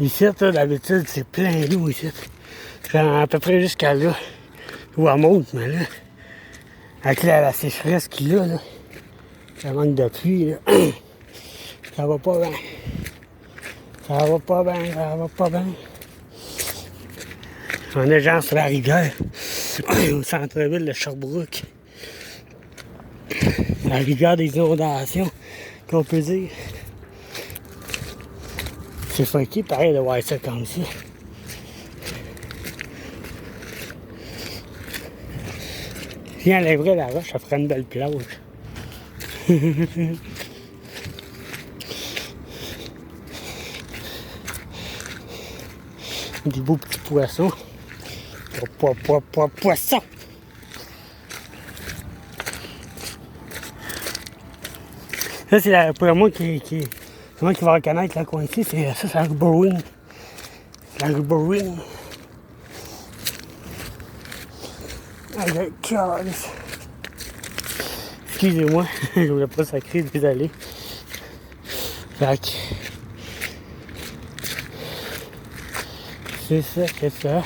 Ici, d'habitude, c'est plein d'eau ici. Genre à peu près jusqu'à là. Où elle monte, mais là, avec la sécheresse qu'il y a, là, ça manque de pluie, là. Ça va pas bien. Ça va pas bien, ça va pas bien. On est genre sur la rivière, au centre-ville de Sherbrooke. La rivière des inondations, qu'on peut dire. C'est funky, pareil, de voir ça comme ça. Si on enlèverait la roche, ça ferait une belle plage. Des beaux petits poissons. Poisson! Ça, c'est pour moi c'est moi qui va reconnaître le coin ici, c'est ça, c'est la rue Bowen. La rue Bowen. Excusez-moi, je voulais pas sacrer, désolé. Fait que c'est ça que ça.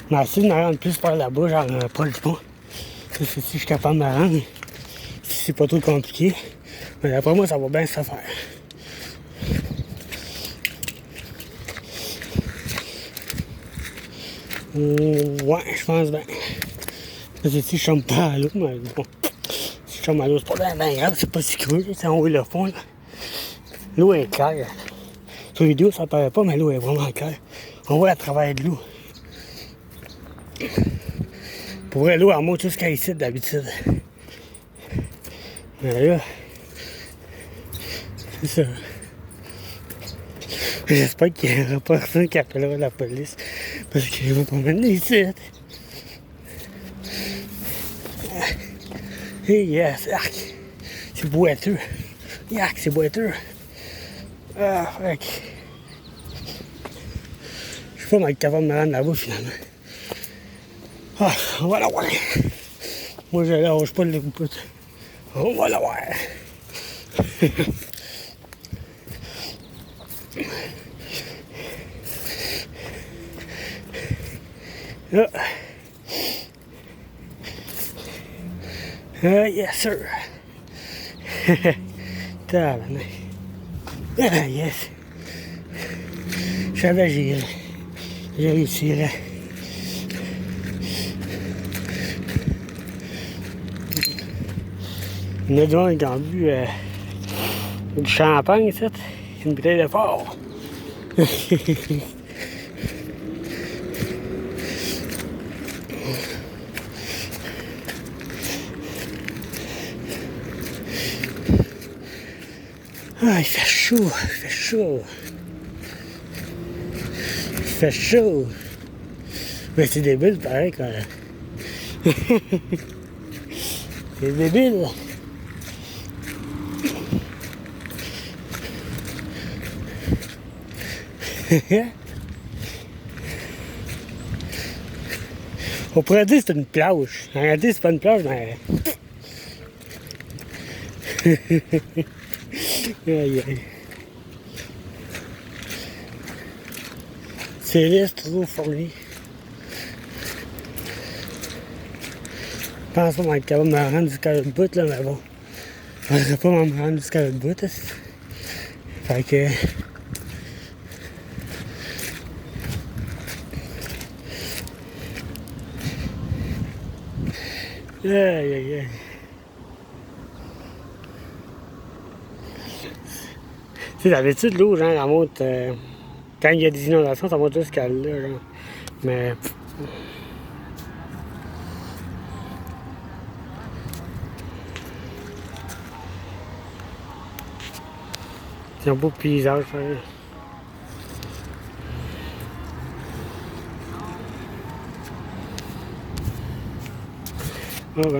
Mais si je me rends plus par là-bas, genre pas le pont. Si je suis capable de me rendre, si c'est pas trop compliqué. Mais d'après moi, ça va bien se faire. Ouais, je pense bien. Parce que si je tombe pas à l'eau, mais bon. Si je tombe à l'eau, c'est pas bien grave, c'est pas si creux, c'est en haut le fond. L'eau est claire. Sur la vidéo, ça paraît pas, mais l'eau est vraiment claire. On voit à travers de l'eau. Pour vrai, l'eau, elle monte jusqu'à ici d'habitude. Mais là, c'est ça. J'espère qu'il n'y aura personne qui appellera la police. Parce qu'ils vont pas m'amener ici. Et yes, arc. C'est boiteux. Yark, c'est boiteux. Ah, fuck. Je sais pas mal capable de me rendre là-bas finalement. Ah, on va la voir. Moi, je lâche pas le bout. On va la voir. Ah. Yes, sir. Tabarnak. Ah, yes. Je savais que j'ai réussi, là. Il y en a d'autres qui ont bu du champagne, ça. C'est une bouteille de fort. Ah, il fait chaud, il fait chaud. Il fait chaud. Mais c'est débile, pareil, quand même. C'est débile. On pourrait dire que c'est une plage. En réalité, c'est pas une plage, mais... Aïe, aïe. C'est lisse, trop fourni. Je pense pas m'être capable de me rendre jusqu'à l'autre bout, là, mais bon. Je ne vais pas me rendre jusqu'à l'autre bout, là. Fait que... Aïe, aïe, aïe. Tu sais, d'habitude, l'eau, genre, elle monte... quand il y a des inondations, ça monte jusqu'à là, genre. Mais... c'est un beau paysage, hein. Ah, ben.